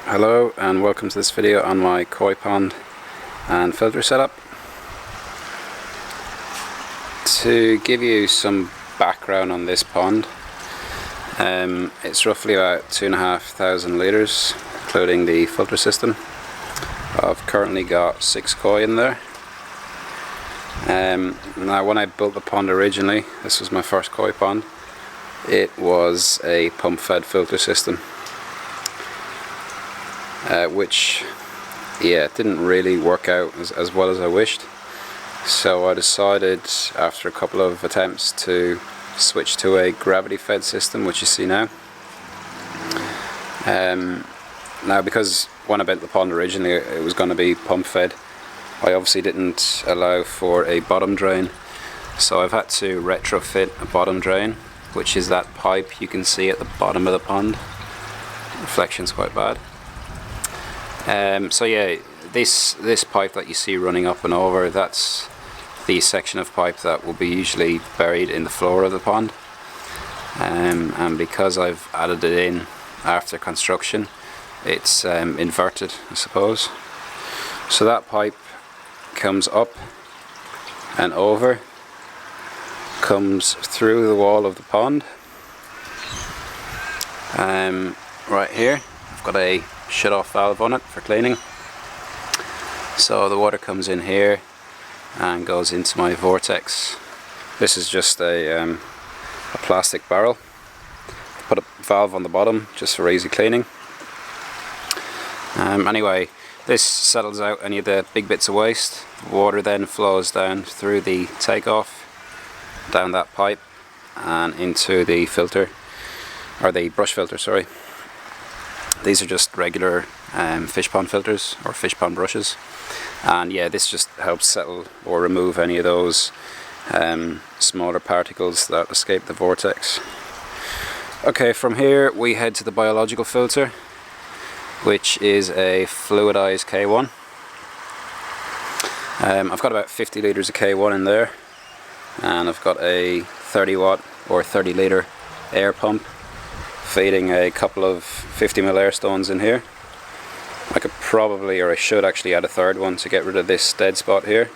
Hello and welcome to this video on my koi pond and filter setup. To give you some background on this pond, it's roughly about 2,500 litres including the filter system. I've currently got 6 koi in there. Now when I built the pond originally, this was my first koi pond, it was a pump fed filter system. Which didn't really work out as well as I wished, so I decided after a couple of attempts to switch to a gravity fed system, which you see now. Now because when I built the pond originally it was going to be pump fed, I obviously didn't allow for a bottom drain, so I've had to retrofit a bottom drain, which is that pipe you can see at the bottom of the pond. The reflection's quite bad. So yeah, this pipe that you see running up and over, that's the section of pipe that will be usually buried in the floor of the pond, and because I've added it in after construction, it's inverted, I suppose. So that pipe comes up and over, comes through the wall of the pond. Right here I've got a shut off valve on it for cleaning, so the water comes in here and goes into my Vortex. This is just a plastic barrel. Put a valve on the bottom just for easy cleaning. Anyway, this settles out any of the big bits of waste. The water then flows down through the takeoff, down that pipe and into the filter, or the brush filter, sorry. These are just regular fish pond filters or fish pond brushes, and yeah, this just helps settle or remove any of those smaller particles that escape the vortex. Okay, from here we head to the biological filter, which is a fluidized K1. I've got about 50 litres of K1 in there, and I've got a 30 watt or 30 litre air pump feeding a couple of 50ml air stones in here. I could probably, or I should actually, add a third one to get rid of this dead spot here,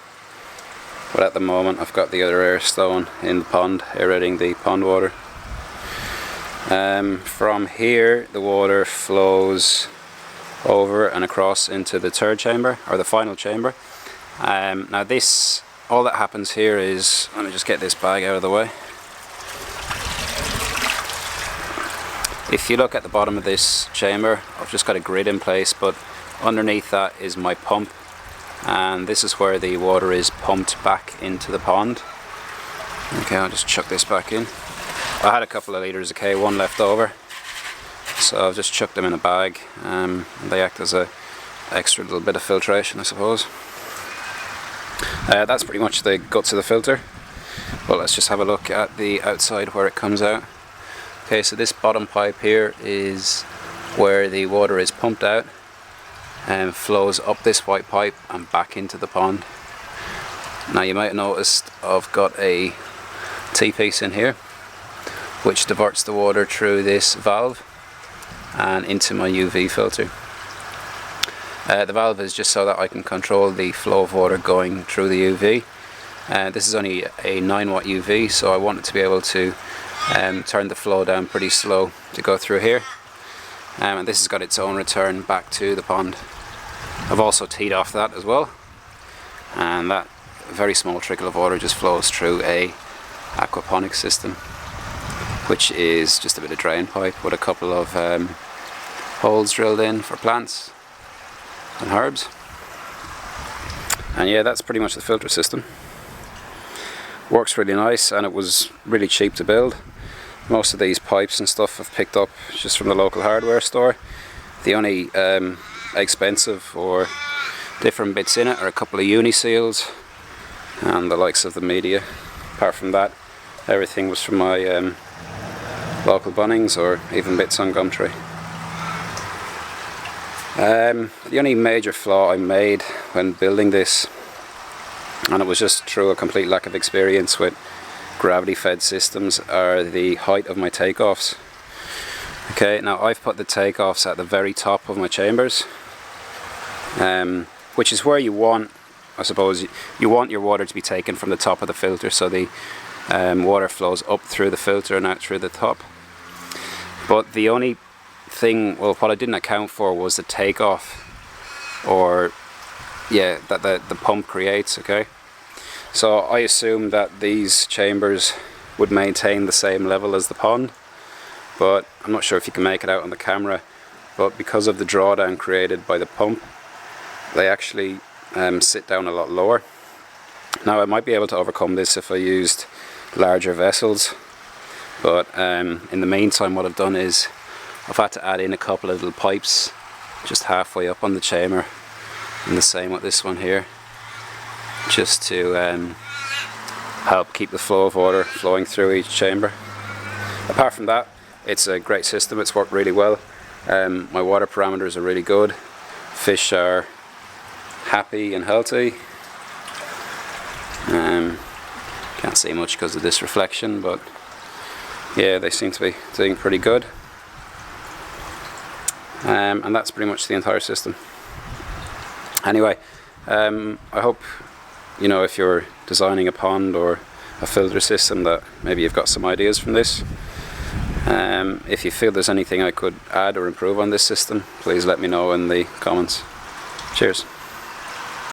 but at the moment I've got the other air stone in the pond aerating the pond water. From here the water flows over and across into the third chamber, or the final chamber. Now this, all that happens here is, let me just get this bag out of the way. If you look at the bottom of this chamber, I've just got a grid in place, but underneath that is my pump, and this is where the water is pumped back into the pond. Okay, I'll just chuck this back in. I had a couple of litres of K1 left over, so I've just chucked them in a bag. They act as a extra little bit of filtration, I suppose. That's pretty much the guts of the filter. Well, let's just have a look at the outside where it comes out. Okay, so this bottom pipe here is where the water is pumped out and flows up this white pipe and back into the pond. Now you might have noticed I've got a T-piece in here which diverts the water through this valve and into my UV filter. The valve is just so that I can control the flow of water going through the UV. This is only a 9 watt UV, so I want it to be able to turn the flow down pretty slow to go through here, and this has got its own return back to the pond. I've also teed off that as well, and that very small trickle of water just flows through a aquaponics system, which is just a bit of drain pipe with a couple of holes drilled in for plants and herbs. And yeah, that's pretty much the filter system. Works really nice, and it was really cheap to build. Most of these pipes and stuff I've picked up just from the local hardware store. The only expensive or different bits in it are a couple of uni seals and the likes of the media. Apart from that, everything was from my local Bunnings or even bits on Gumtree. The only major flaw I made when building this, and it was just through a complete lack of experience with gravity fed systems, are the height of my takeoffs. Okay, now I've put the takeoffs at the very top of my chambers, which is where you want, I suppose, you want your water to be taken from the top of the filter, so the water flows up through the filter and out through the top. But the only thing, well, what I didn't account for was the takeoff, or yeah, that the pump creates. Okay, so I assumed that these chambers would maintain the same level as the pond, but I'm not sure if you can make it out on the camera, but because of the drawdown created by the pump, they actually sit down a lot lower. Now I might be able to overcome this if I used larger vessels, but in the meantime what I've done is I've had to add in a couple of little pipes just halfway up on the chamber, and the same with this one here, just to help keep the flow of water flowing through each chamber. Apart from that, it's a great system, it's worked really well. My water parameters are really good, fish are happy and healthy. Can't see much because of this reflection, but yeah, they seem to be doing pretty good. And that's pretty much the entire system. Anyway, I hope, you know, if you're designing a pond or a filter system, that maybe you've got some ideas from this. If you feel there's anything I could add or improve on this system, please let me know in the comments. Cheers.